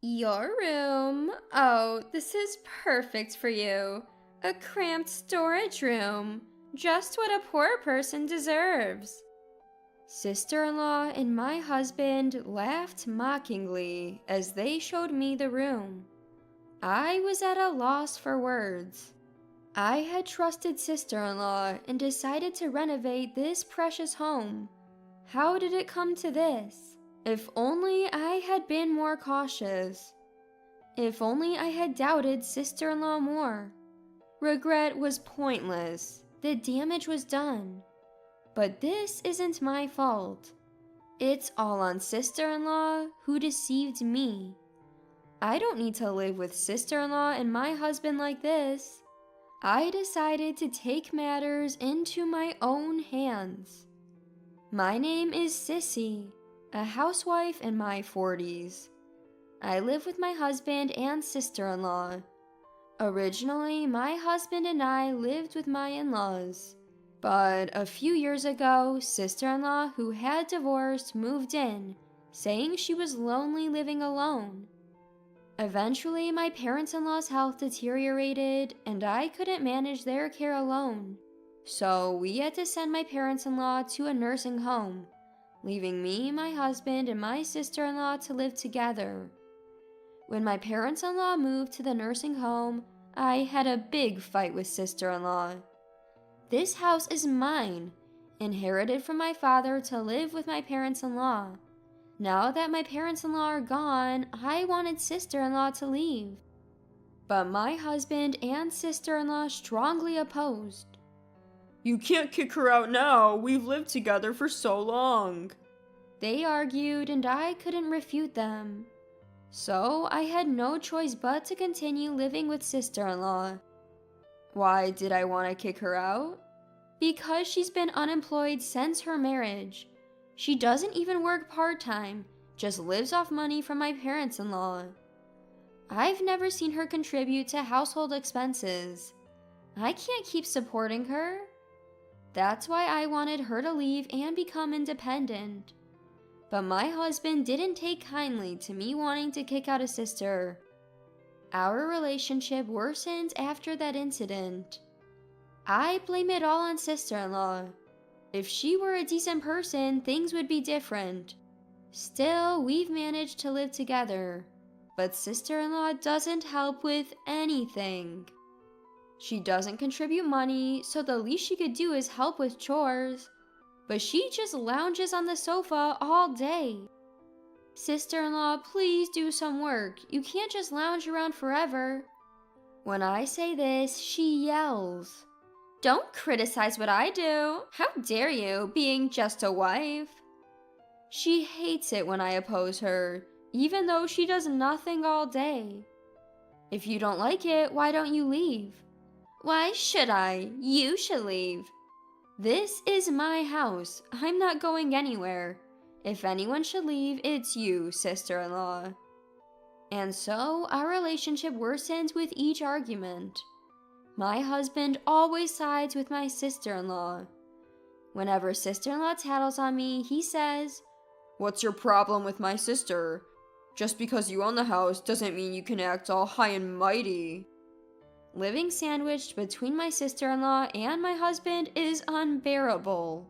Your room? Oh, this is perfect for you. A cramped storage room. Just what a poor person deserves. Sister-in-law and my husband laughed mockingly as they showed me the room. I was at a loss for words. I had trusted sister-in-law and decided to renovate this precious home. How did it come to this? If only I had been more cautious. If only I had doubted sister-in-law more. Regret was pointless. The damage was done. But this isn't my fault. It's all on sister-in-law who deceived me. I don't need to live with sister-in-law and my husband like this. I decided to take matters into my own hands. My name is Sissy, a housewife in my 40s. I live with my husband and sister-in-law. Originally, my husband and I lived with my in-laws. But a few years ago, sister-in-law who had divorced moved in, saying she was lonely living alone. Eventually, my parents-in-law's health deteriorated, and I couldn't manage their care alone. So we had to send my parents-in-law to a nursing home, leaving me, my husband, and my sister-in-law to live together. When my parents-in-law moved to the nursing home, I had a big fight with sister-in-law. This house is mine, inherited from my father to live with my parents-in-law. Now that my parents-in-law are gone, I wanted sister-in-law to leave. But my husband and sister-in-law strongly opposed. You can't kick her out now. We've lived together for so long. They argued and I couldn't refute them. So I had no choice but to continue living with sister-in-law. Why did I want to kick her out? Because she's been unemployed since her marriage. She doesn't even work part-time, just lives off money from my parents-in-law. I've never seen her contribute to household expenses. I can't keep supporting her. That's why I wanted her to leave and become independent. But my husband didn't take kindly to me wanting to kick out a sister. Our relationship worsened after that incident. I blame it all on sister-in-law. If she were a decent person, things would be different. Still, we've managed to live together. But sister-in-law doesn't help with anything. She doesn't contribute money, so the least she could do is help with chores. But she just lounges on the sofa all day. Sister-in-law, please do some work. You can't just lounge around forever. When I say this, she yells. Don't criticize what I do. How dare you, being just a wife? She hates it when I oppose her, even though she does nothing all day. If you don't like it, why don't you leave? Why should I? You should leave. This is my house. I'm not going anywhere. If anyone should leave, it's you, sister-in-law. And so, our relationship worsens with each argument. My husband always sides with my sister-in-law. Whenever sister-in-law tattles on me, he says, "What's your problem with my sister? Just because you own the house doesn't mean you can act all high and mighty." Living sandwiched between my sister-in-law and my husband is unbearable.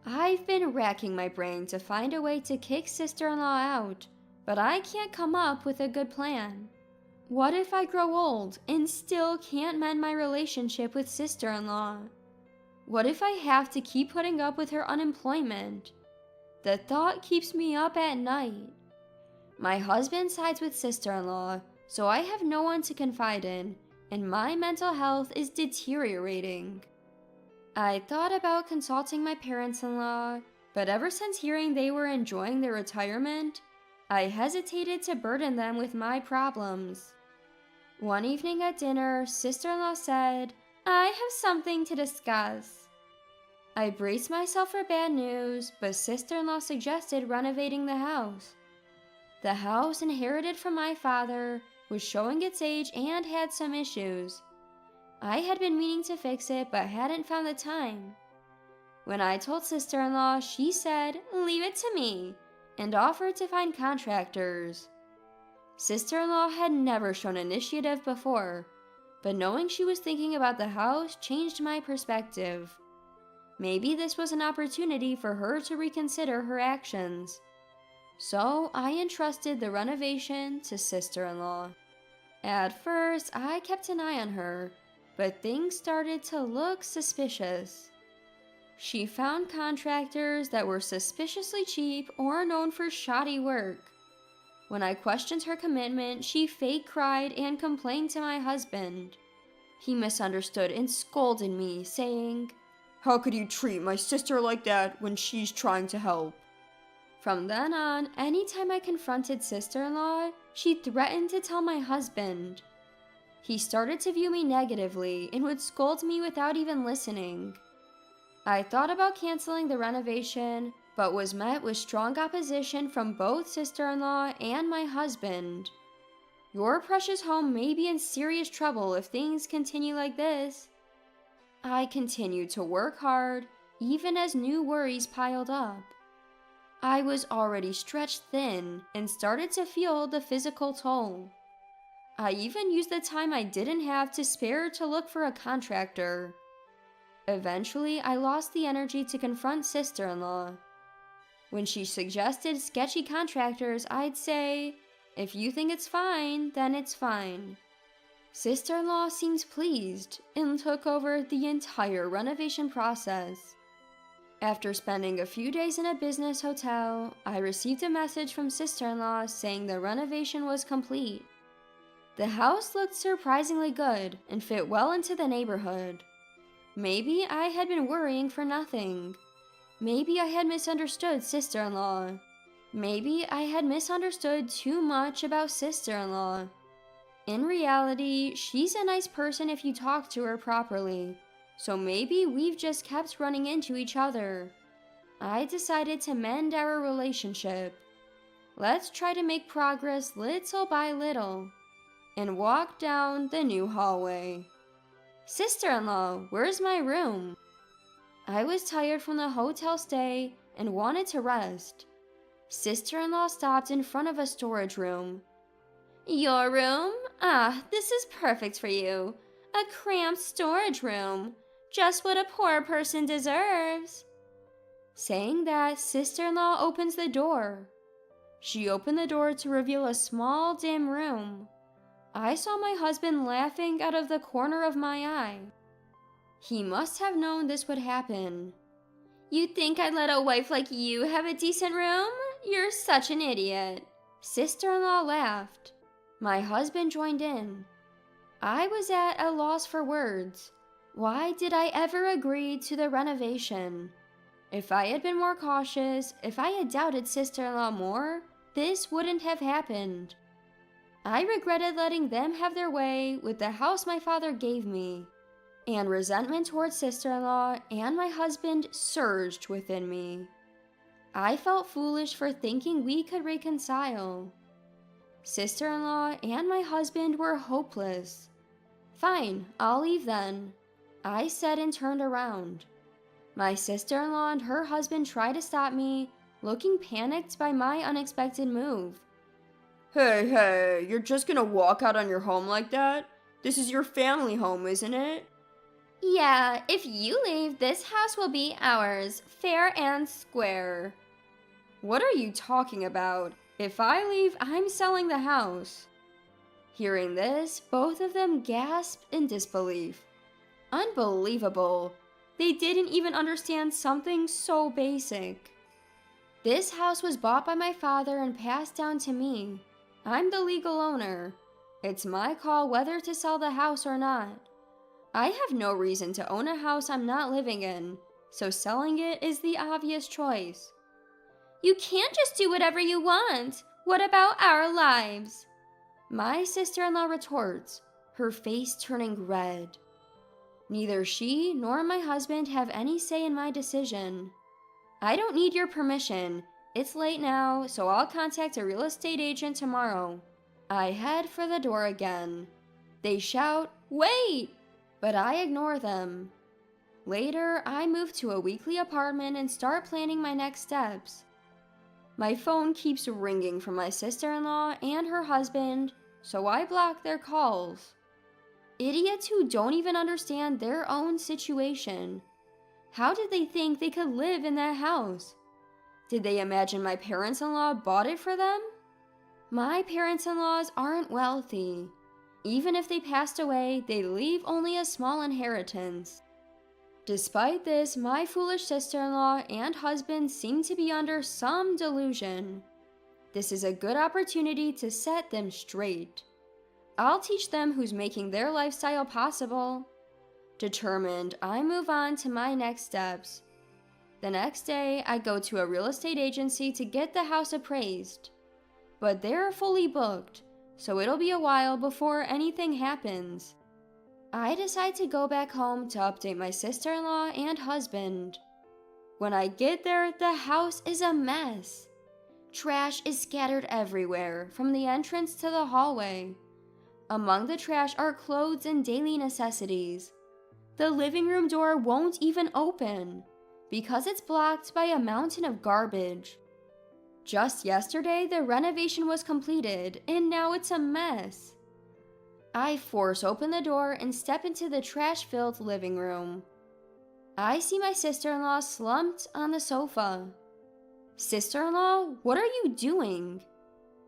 I've been racking my brain to find a way to kick sister-in-law out, but I can't come up with a good plan. What if I grow old and still can't mend my relationship with sister-in-law? What if I have to keep putting up with her unemployment? The thought keeps me up at night. My husband sides with sister-in-law, so I have no one to confide in, and my mental health is deteriorating. I thought about consulting my parents-in-law, but ever since hearing they were enjoying their retirement, I hesitated to burden them with my problems. One evening at dinner, sister-in-law said, "I have something to discuss." I braced myself for bad news, but sister-in-law suggested renovating the house. The house, inherited from my father, was showing its age and had some issues. I had been meaning to fix it, but hadn't found the time. When I told sister-in-law, she said, "Leave it to me," and offered to find contractors. Sister-in-law had never shown initiative before, but knowing she was thinking about the house changed my perspective. Maybe this was an opportunity for her to reconsider her actions. So I entrusted the renovation to sister-in-law. At first, I kept an eye on her, but things started to look suspicious. She found contractors that were suspiciously cheap or known for shoddy work. When I questioned her commitment, she fake cried and complained to my husband. He misunderstood and scolded me, saying, "How could you treat my sister like that when she's trying to help?" From then on, anytime I confronted sister-in-law, she threatened to tell my husband. He started to view me negatively and would scold me without even listening. I thought about canceling the renovation, but was met with strong opposition from both sister-in-law and my husband. Your precious home may be in serious trouble if things continue like this. I continued to work hard, even as new worries piled up. I was already stretched thin and started to feel the physical toll. I even used the time I didn't have to spare to look for a contractor. Eventually, I lost the energy to confront sister-in-law. When she suggested sketchy contractors, I'd say, "If you think it's fine, then it's fine." Sister-in-law seemed pleased and took over the entire renovation process. After spending a few days in a business hotel, I received a message from sister-in-law saying the renovation was complete. The house looked surprisingly good and fit well into the neighborhood. Maybe I had been worrying for nothing. Maybe I had misunderstood sister-in-law. Maybe I had misunderstood too much about sister-in-law. In reality, she's a nice person if you talk to her properly. So maybe we've just kept running into each other. I decided to mend our relationship. Let's try to make progress little by little. And walk down the new hallway. Sister-in-law, where's my room? I was tired from the hotel stay and wanted to rest. Sister-in-law stopped in front of a storage room. Your room? Ah, this is perfect for you. A cramped storage room. Just what a poor person deserves. Saying that, sister-in-law opens the door. She opened the door to reveal a small, dim room. I saw my husband laughing out of the corner of my eye. He must have known this would happen. You think I'd let a wife like you have a decent room? You're such an idiot. Sister-in-law laughed. My husband joined in. I was at a loss for words. Why did I ever agree to the renovation? If I had been more cautious, if I had doubted sister-in-law more, this wouldn't have happened. I regretted letting them have their way with the house my father gave me, and resentment towards sister-in-law and my husband surged within me. I felt foolish for thinking we could reconcile. Sister-in-law and my husband were hopeless. Fine, I'll leave then, I said and turned around. My sister-in-law and her husband tried to stop me, looking panicked by my unexpected move. Hey, you're just gonna walk out on your home like that? This is your family home, isn't it? Yeah, if you leave, this house will be ours, fair and square. What are you talking about? If I leave, I'm selling the house. Hearing this, both of them gasped in disbelief. Unbelievable. They didn't even understand something so basic. This house was bought by my father and passed down to me. I'm the legal owner. It's my call whether to sell the house or not. I have no reason to own a house I'm not living in, so selling it is the obvious choice. You can't just do whatever you want. What about our lives? My sister-in-law retorts, her face turning red. Neither she nor my husband have any say in my decision. I don't need your permission. It's late now, so I'll contact a real estate agent tomorrow. I head for the door again. They shout, "Wait!" but I ignore them. Later, I move to a weekly apartment and start planning my next steps. My phone keeps ringing from my sister-in-law and her husband, so I block their calls. Idiots who don't even understand their own situation. How did they think they could live in that house? Did they imagine my parents-in-law bought it for them? My parents-in-laws aren't wealthy. Even if they passed away, they leave only a small inheritance. Despite this, my foolish sister-in-law and husband seem to be under some delusion. This is a good opportunity to set them straight. I'll teach them who's making their lifestyle possible. Determined, I move on to my next steps. The next day, I go to a real estate agency to get the house appraised. But they're fully booked, so it'll be a while before anything happens. I decide to go back home to update my sister-in-law and husband. When I get there, the house is a mess. Trash is scattered everywhere, from the entrance to the hallway. Among the trash are clothes and daily necessities. The living room door won't even open, because it's blocked by a mountain of garbage. Just yesterday, the renovation was completed, and now it's a mess. I force open the door and step into the trash-filled living room. I see my sister-in-law slumped on the sofa. "Sister-in-law, what are you doing?"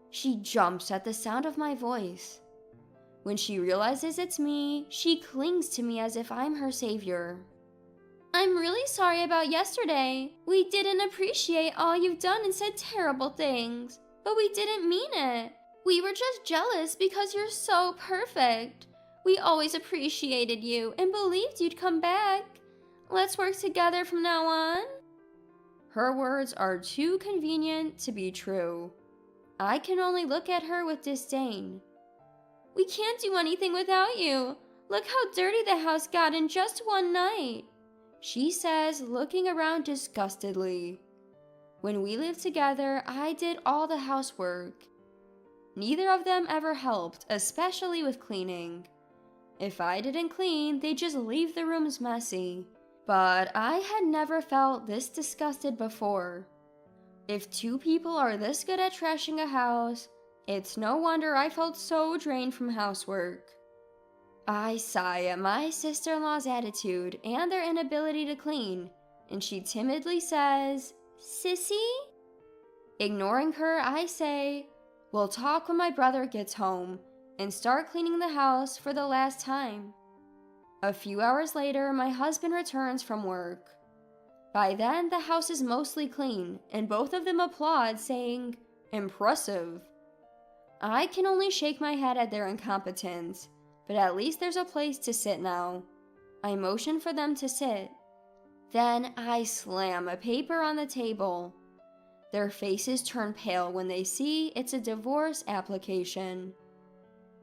She jumps at the sound of my voice. When she realizes it's me, she clings to me as if I'm her savior. "I'm really sorry about yesterday. We didn't appreciate all you've done and said terrible things, but we didn't mean it. We were just jealous because you're so perfect. We always appreciated you and believed you'd come back. Let's work together from now on." Her words are too convenient to be true. I can only look at her with disdain. "We can't do anything without you. Look how dirty the house got in just one night," she says, looking around disgustedly. When we lived together, I did all the housework. Neither of them ever helped, especially with cleaning. If I didn't clean, they'd just leave the rooms messy. But I had never felt this disgusted before. If two people are this good at trashing a house, it's no wonder I felt so drained from housework. I sigh at my sister-in-law's attitude and their inability to clean, and she timidly says, "Sissy?" Ignoring her, I say, "We'll talk when my brother gets home," and start cleaning the house for the last time. A few hours later, my husband returns from work. By then, the house is mostly clean, and both of them applaud, saying, "Impressive." I can only shake my head at their incompetence, but at least there's a place to sit now. I motion for them to sit. Then I slam a paper on the table. Their faces turn pale when they see it's a divorce application.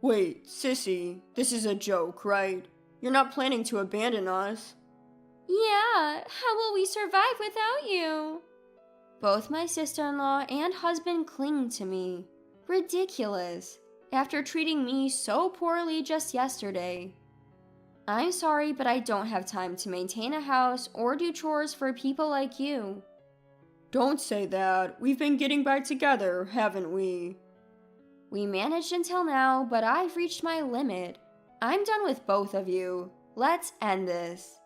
"Wait, sissy, this is a joke, right? You're not planning to abandon us?" "Yeah, how will we survive without you?" Both my sister-in-law and husband cling to me. Ridiculous, after treating me so poorly just yesterday. I'm sorry, but I don't have time to maintain a house or do chores for people like you. "Don't say that. We've been getting by together, haven't we?" We managed until now, but I've reached my limit. I'm done with both of you. Let's end this.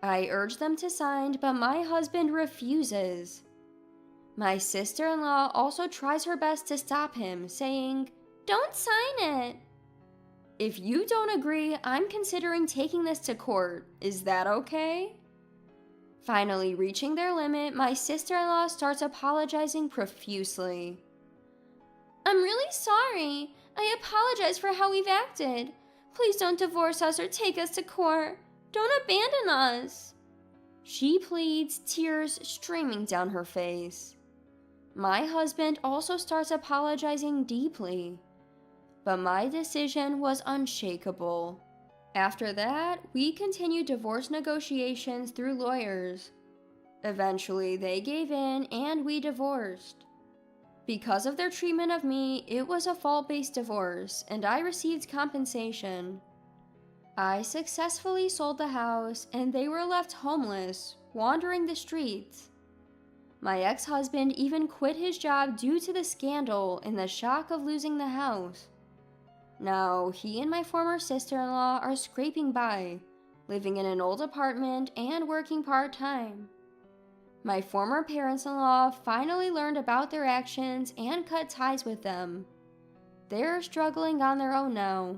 I urge them to sign, but my husband refuses. My sister-in-law also tries her best to stop him, saying, "Don't sign it." If you don't agree, I'm considering taking this to court. Is that okay? Finally reaching their limit, my sister-in-law starts apologizing profusely. "I'm really sorry. I apologize for how we've acted. Please don't divorce us or take us to court. Don't abandon us." She pleads, tears streaming down her face. My husband also starts apologizing deeply, but my decision was unshakable. After that, we continued divorce negotiations through lawyers. Eventually, they gave in and we divorced. Because of their treatment of me, it was a fault-based divorce, and I received compensation. I successfully sold the house, and they were left homeless, wandering the streets. My ex-husband even quit his job due to the scandal and the shock of losing the house. Now, he and my former sister-in-law are scraping by, living in an old apartment and working part-time. My former parents-in-law finally learned about their actions and cut ties with them. They're struggling on their own now.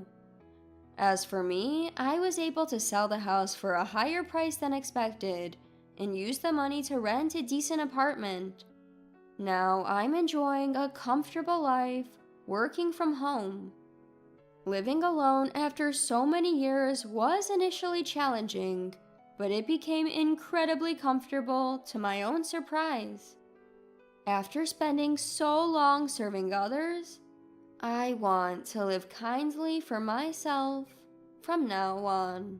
As for me, I was able to sell the house for a higher price than expected and use the money to rent a decent apartment. Now I'm enjoying a comfortable life, working from home. Living alone after so many years was initially challenging, but it became incredibly comfortable to my own surprise. After spending so long serving others, I want to live kindly for myself from now on.